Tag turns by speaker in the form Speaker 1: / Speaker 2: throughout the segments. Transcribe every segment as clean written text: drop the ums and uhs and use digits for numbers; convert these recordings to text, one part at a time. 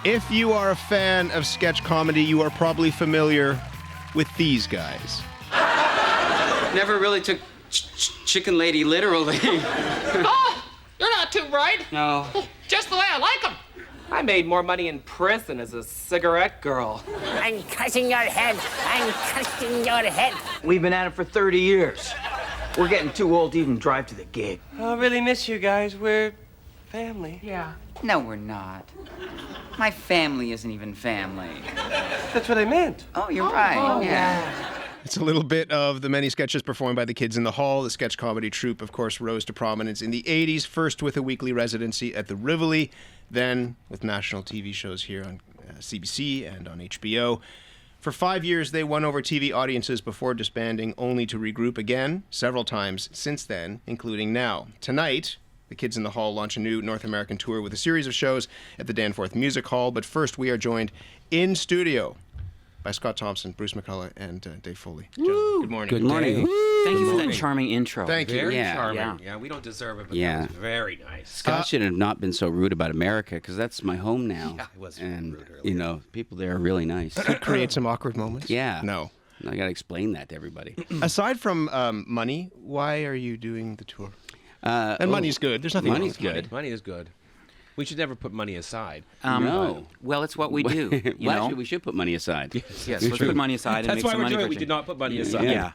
Speaker 1: If you are a fan of sketch comedy, you are probably familiar with these guys.
Speaker 2: Never really took Chicken Lady literally.
Speaker 3: Oh, you're not too bright.
Speaker 2: No.
Speaker 3: Just the way I like them. I made more money in prison as a cigarette girl.
Speaker 4: I'm cutting your head. I'm cutting your head.
Speaker 5: We've been at it for 30 years. We're getting too old to even drive to the gig.
Speaker 6: I really miss you guys. We're family.
Speaker 3: Yeah.
Speaker 2: No, we're not. My family isn't even family.
Speaker 6: That's what I meant.
Speaker 2: Oh, you're right. Yeah.
Speaker 1: It's a little bit of the many sketches performed by the Kids in the Hall. The sketch comedy troupe, of course, rose to prominence in the 80s, first with a weekly residency at the Rivoli, then with national TV shows here on CBC and on HBO. For 5 years, they won over TV audiences before disbanding, only to regroup again several times since then, including now. Tonight, the Kids in the Hall launch a new North American tour with a series of shows at the Danforth Music Hall. But first, we are joined in studio by Scott Thompson, Bruce McCullough, and Dave Foley. Good morning.
Speaker 2: Good morning. Thank you for that charming intro.
Speaker 1: Thank you.
Speaker 7: Very
Speaker 2: Yeah,
Speaker 7: charming.
Speaker 2: yeah.
Speaker 7: We don't deserve it, but
Speaker 2: Yeah.
Speaker 7: that was very nice.
Speaker 2: Scott should have not been so rude about America, because that's my home now.
Speaker 7: Yeah, I was
Speaker 2: and
Speaker 7: rude earlier.
Speaker 2: you know, people there are really nice.
Speaker 1: Could create some awkward moments.
Speaker 2: Yeah.
Speaker 1: No.
Speaker 2: I got to explain that to everybody.
Speaker 1: Aside from money, why are you doing the tour? And money's good. There's nothing wrong
Speaker 2: money's
Speaker 1: with
Speaker 2: good.
Speaker 7: Money is good. We should never put money aside.
Speaker 2: No.
Speaker 8: Well, it's what we do. You
Speaker 2: Well,
Speaker 8: know?
Speaker 2: actually, we should put money aside.
Speaker 8: Yes, let's put money aside and
Speaker 7: That's
Speaker 8: make
Speaker 7: why
Speaker 8: some
Speaker 7: we're
Speaker 8: money
Speaker 7: doing
Speaker 8: for
Speaker 7: it. We
Speaker 8: you.
Speaker 7: did not put money aside.
Speaker 8: Yeah.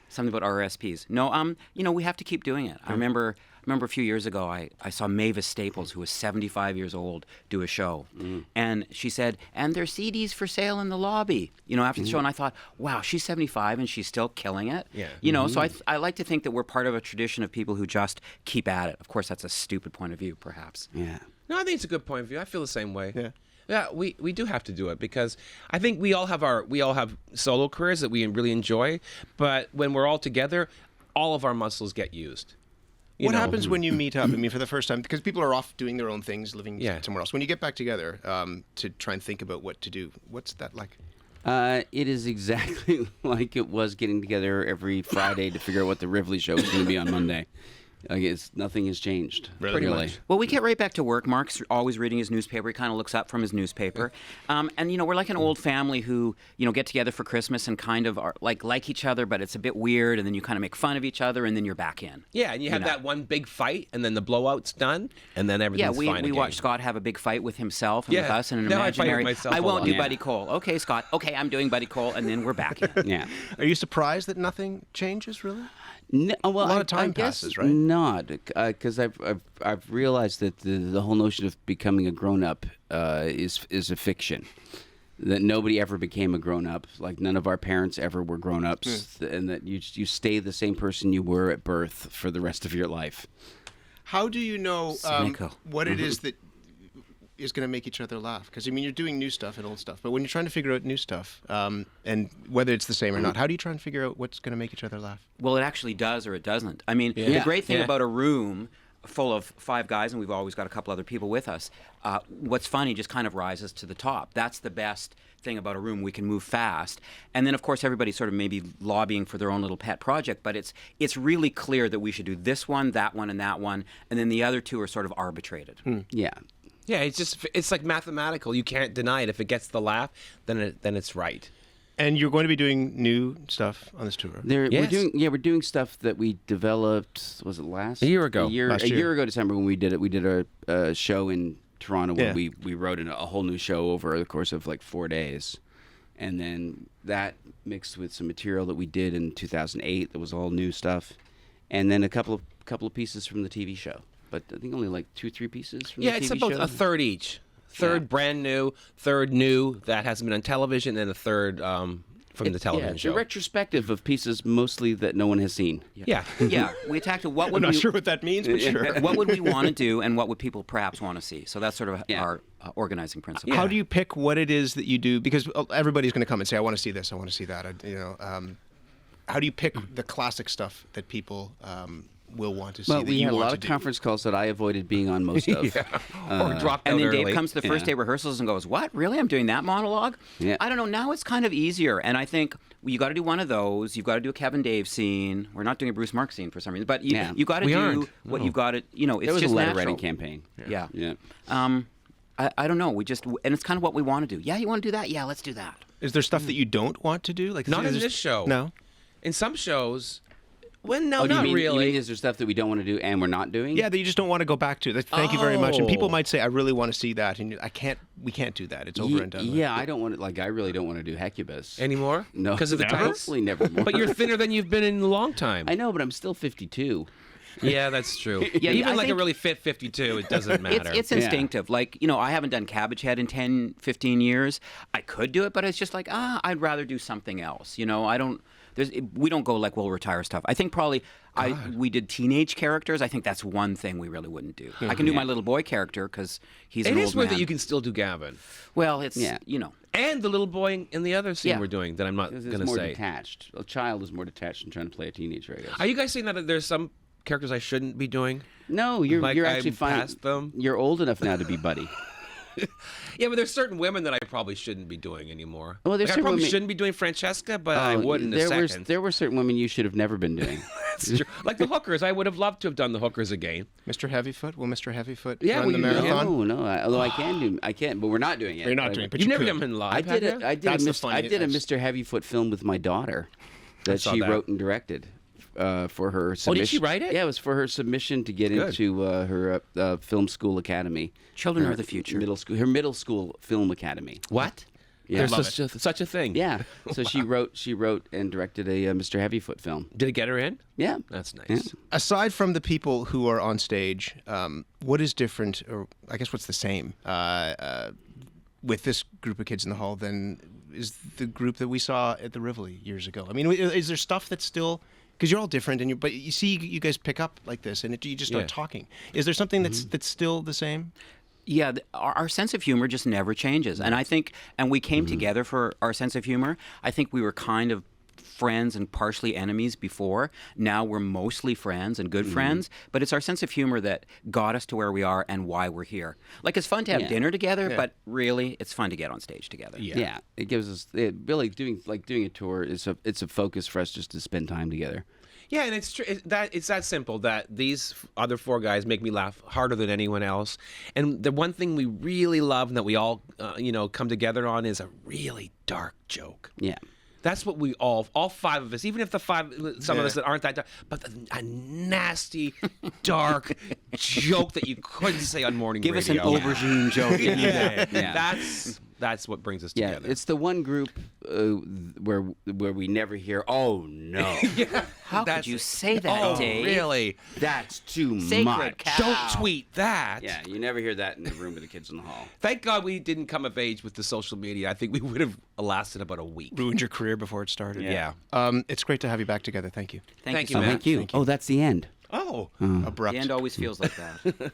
Speaker 8: Something about RSPs. No, you know, we have to keep doing it. I remember a few years ago, I saw Mavis Staples, who was 75 years old, do a show. And she said, and there's CDs for sale in the lobby, you know, after the show. And I thought, wow, she's 75 and she's still killing it.
Speaker 7: Yeah.
Speaker 8: You know, so I like to think that we're part of a tradition of people who just keep at it. Of course, that's a stupid point of view, perhaps.
Speaker 2: Yeah.
Speaker 7: No, I think it's a good point of view. I feel the same way.
Speaker 1: Yeah.
Speaker 7: Yeah, we do have to do it because I think we all have solo careers that we really enjoy, but when we're all together, all of our muscles get used.
Speaker 1: What happens when you meet up? I mean, for the first time, because people are off doing their own things, living somewhere else. When you get back together to try and think about what to do, what's that like?
Speaker 2: It is exactly like it was getting together every Friday to figure out what the Rivoli show was going to be on Monday. Nothing has changed.
Speaker 1: Pretty much.
Speaker 8: Well, we get right back to work. Mark's always reading his newspaper. He kind of looks up from his newspaper. And, you know, we're like an old family who, you know, get together for Christmas and kind of are like each other, but it's a bit weird. And then you kind of make fun of each other, and then you're back in.
Speaker 7: Yeah, and you have that one big fight, and then the blowout's done, and then everything's fine
Speaker 8: we
Speaker 7: again.
Speaker 8: watch Scott have a big fight with himself and with us in an
Speaker 7: now I fight with
Speaker 8: imaginary.
Speaker 7: myself
Speaker 8: I
Speaker 7: a
Speaker 8: won't
Speaker 7: lot.
Speaker 8: do
Speaker 7: Yeah.
Speaker 8: Buddy Cole. Okay, Scott. Okay, I'm doing Buddy Cole, and then we're back in.
Speaker 2: Yeah.
Speaker 1: Are you surprised that nothing changes, really?
Speaker 2: No, well,
Speaker 1: A lot of
Speaker 2: I
Speaker 1: time
Speaker 2: guess
Speaker 1: passes, right?
Speaker 2: Not, because I've realized that the whole notion of becoming a grown up is a fiction. That nobody ever became a grown up. Like none of our parents ever were grown ups, and that you stay the same person you were at birth for the rest of your life.
Speaker 1: How do you know
Speaker 8: Cynical.
Speaker 1: what it is that is going to make each other laugh? Because, I mean, you're doing new stuff and old stuff, but when you're trying to figure out new stuff, and whether it's the same or not, how do you try and figure out what's going to make each other laugh?
Speaker 8: Well, it actually does or it doesn't. I mean, the great thing about a room full of 5 guys, and we've always got a couple other people with us, what's funny just kind of rises to the top. That's the best thing about a room. We can move fast. And then, of course, everybody's sort of maybe lobbying for their own little pet project, but it's really clear that we should do this one, and that one, and then the other 2 are sort of arbitrated.
Speaker 2: Yeah.
Speaker 7: Yeah, it's like mathematical. You can't deny it. If it gets the laugh, then it's right.
Speaker 1: And you're going to be doing new stuff on this tour.
Speaker 7: Yes.
Speaker 2: We're doing stuff that we developed. Was it last
Speaker 7: A year ago.
Speaker 1: Last
Speaker 2: a
Speaker 1: year.
Speaker 2: year ago, December, when we did it. We did a show in Toronto where
Speaker 1: Yeah.
Speaker 2: we wrote a whole new show over the course of like 4 days, and then that mixed with some material that we did in 2008 that was all new stuff, and then a couple of pieces from the TV show. But I think only like 2-3 pieces from the TV show.
Speaker 7: Yeah, it's about a third each. Third brand new, third new that hasn't been on television, and a third from the television
Speaker 2: it's
Speaker 7: show.
Speaker 2: a retrospective of pieces mostly that no one has seen.
Speaker 7: Yeah.
Speaker 8: Yeah, we attacked it. What
Speaker 1: I'm
Speaker 8: would
Speaker 1: not
Speaker 8: we,
Speaker 1: sure what that means, but sure.
Speaker 8: what would we want to do, and what would people perhaps want to see? So that's sort of our organizing principle.
Speaker 1: How do you pick what it is that you do? Because everybody's going to come and say, I want to see this, I want to see that. How do you pick the classic stuff that people will want to see?
Speaker 2: Well,
Speaker 1: that
Speaker 2: we
Speaker 1: you
Speaker 2: had a
Speaker 1: want
Speaker 2: lot
Speaker 1: to
Speaker 2: of
Speaker 1: do?
Speaker 2: conference calls that I avoided being on most of.
Speaker 7: Or dropped out
Speaker 8: And then
Speaker 7: early.
Speaker 8: Dave comes to the first day rehearsals and goes, "What? Really? I'm doing that monologue?"
Speaker 2: Yeah.
Speaker 8: I don't know. Now it's kind of easier, and I think you got to do one of those. You've got to do a Kevin Dave scene. We're not doing a Bruce Mark scene for some reason, but you got to
Speaker 7: We
Speaker 8: do
Speaker 7: aren't.
Speaker 8: what
Speaker 7: No.
Speaker 8: you've got to. You know, it's
Speaker 2: It was a
Speaker 8: just
Speaker 2: letter
Speaker 8: natural.
Speaker 2: writing campaign.
Speaker 8: Yeah.
Speaker 2: Yeah.
Speaker 8: I don't know. And it's kind of what we want to do. Yeah, you want to do that? Yeah, let's do that.
Speaker 1: Is there stuff that you don't want to do? Like
Speaker 7: Not in
Speaker 1: is there-
Speaker 7: this show.
Speaker 1: No.
Speaker 7: In some shows, well, no,
Speaker 2: Oh, do you
Speaker 7: not
Speaker 2: mean,
Speaker 7: really.
Speaker 2: You mean is there stuff that we don't want to do and we're not doing?
Speaker 1: Yeah, that you just don't want to go back to. Thank you very much. And people
Speaker 7: Oh.
Speaker 1: might say, "I really want to see that," and we can't do that. It's over and done. with.
Speaker 2: Yeah, I don't want to. Like, I really don't want to do Hecubus
Speaker 7: Anymore?
Speaker 2: No,
Speaker 7: Because of the tights?
Speaker 2: hopefully never more.
Speaker 7: But you're thinner than you've been in a long time.
Speaker 2: I know, but I'm still 52.
Speaker 7: Yeah, that's true.
Speaker 8: Yeah,
Speaker 7: Even
Speaker 8: I
Speaker 7: like a
Speaker 8: think-
Speaker 7: really fit 52, it doesn't matter.
Speaker 8: It's instinctive. Like, I haven't done Cabbage Head in 10, 15 years. I could do it, but it's just like, I'd rather do something else. We don't go like, we'll retire stuff. I think probably we did teenage characters. I think that's one thing we really wouldn't do. I can do my little boy character because he's an
Speaker 7: It
Speaker 8: old
Speaker 7: is weird
Speaker 8: man.
Speaker 7: that you can still do Gavin.
Speaker 8: Well, it's,
Speaker 2: Yeah.
Speaker 7: And the little boy in the other scene
Speaker 8: Yeah.
Speaker 7: we're doing that I'm not
Speaker 2: Because
Speaker 7: going
Speaker 2: it's
Speaker 7: to
Speaker 2: more
Speaker 7: say.
Speaker 2: detached. A child is more detached than trying to play a teenager, I guess.
Speaker 7: Are you guys saying that there's some characters I shouldn't be doing?
Speaker 2: No, you're
Speaker 7: Like,
Speaker 2: actually
Speaker 7: I'm
Speaker 2: fine.
Speaker 7: past them?
Speaker 2: You're old enough now to be Buddy.
Speaker 7: Yeah, but there's certain women that I probably shouldn't be doing anymore.
Speaker 2: Well, there's
Speaker 7: Like, I
Speaker 2: certain
Speaker 7: probably
Speaker 2: women-
Speaker 7: shouldn't be doing Francesca, but I would in a second.
Speaker 2: There were certain women you should have never been doing.
Speaker 7: That's true. Like the hookers, I would have loved to have done the hookers again.
Speaker 1: Mr. Heavyfoot, will Mr. Heavyfoot
Speaker 7: Yeah,
Speaker 1: run
Speaker 7: will
Speaker 1: the
Speaker 7: you do that?
Speaker 1: marathon?
Speaker 2: No. Although I can, but we're not doing it.
Speaker 1: You're not
Speaker 2: But
Speaker 1: doing it, but
Speaker 7: You've
Speaker 1: you
Speaker 7: never
Speaker 1: could.
Speaker 7: done them live,
Speaker 2: I did
Speaker 7: have
Speaker 2: it.
Speaker 7: you?
Speaker 2: I did
Speaker 1: That's
Speaker 2: a
Speaker 1: the
Speaker 2: Mr.
Speaker 1: funny-
Speaker 2: I did a
Speaker 1: that's-
Speaker 2: Mr. Heavyfoot film with my daughter that
Speaker 7: saw
Speaker 2: she
Speaker 7: that.
Speaker 2: wrote and directed for her submission.
Speaker 7: did she write it?
Speaker 2: Yeah, it was for her submission to get
Speaker 7: Good.
Speaker 2: into her film school academy.
Speaker 8: Children
Speaker 2: Her
Speaker 8: are the future.
Speaker 2: Her middle school film academy.
Speaker 7: What?
Speaker 2: Yeah.
Speaker 7: There's such a thing.
Speaker 2: Yeah. So she wrote and directed a Mr. Heavyfoot film.
Speaker 7: Did it get her in?
Speaker 2: Yeah.
Speaker 7: That's nice.
Speaker 2: Yeah.
Speaker 1: Aside from the people who are on stage, what is different, or I guess what's the same with this group of kids in the hall than is the group that we saw at the Rivoli years ago? I mean, is there stuff that's still, because you're all different, but you see you guys pick up like this, and you just start
Speaker 7: Yeah.
Speaker 1: talking. Is there something that's still the same?
Speaker 8: Yeah, our sense of humor just never changes. And I think, and we came
Speaker 2: Mm-hmm.
Speaker 8: together for our sense of humor. I think we were kind of friends and partially enemies before. Now we're mostly friends and
Speaker 2: Mm-hmm.
Speaker 8: good friends. But it's our sense of humor that got us to where we are and why we're here. Like, it's fun to have
Speaker 2: Yeah.
Speaker 8: dinner together, but really, it's fun to get on stage together.
Speaker 2: Yeah. It gives us really doing a tour is it's a focus for us just to spend time together.
Speaker 7: Yeah, and it's true. It's that simple. That these other four guys make me laugh harder than anyone else. And the one thing we really love and that we all, come together on is a really dark joke.
Speaker 2: Yeah.
Speaker 7: That's what we all five of us, even if some of us that aren't that dark, but a nasty, dark joke that you couldn't say on morning
Speaker 8: Give
Speaker 7: radio.
Speaker 8: us an aubergine joke.
Speaker 7: Yeah. That's what brings us
Speaker 2: Yeah,
Speaker 7: together.
Speaker 2: it's the one group where we never hear, "Oh no,
Speaker 8: How could you say that,
Speaker 7: Oh,
Speaker 8: Dave?
Speaker 7: really?
Speaker 2: that's too
Speaker 8: Sacred
Speaker 2: much."
Speaker 8: cow.
Speaker 7: Don't tweet that.
Speaker 2: Yeah, you never hear that in the room with the kids in the hall.
Speaker 7: Thank God we didn't come of age with the social media. I think we would have lasted about a week.
Speaker 1: Ruined your career before it started.
Speaker 7: Yeah.
Speaker 1: It's great to have you back together. Thank you.
Speaker 8: Thank
Speaker 7: Thank
Speaker 8: you so
Speaker 7: you,
Speaker 8: much.
Speaker 7: Matt.
Speaker 2: Thank you. Oh, that's the end.
Speaker 7: Oh.
Speaker 1: Abrupt.
Speaker 8: The end always feels like that.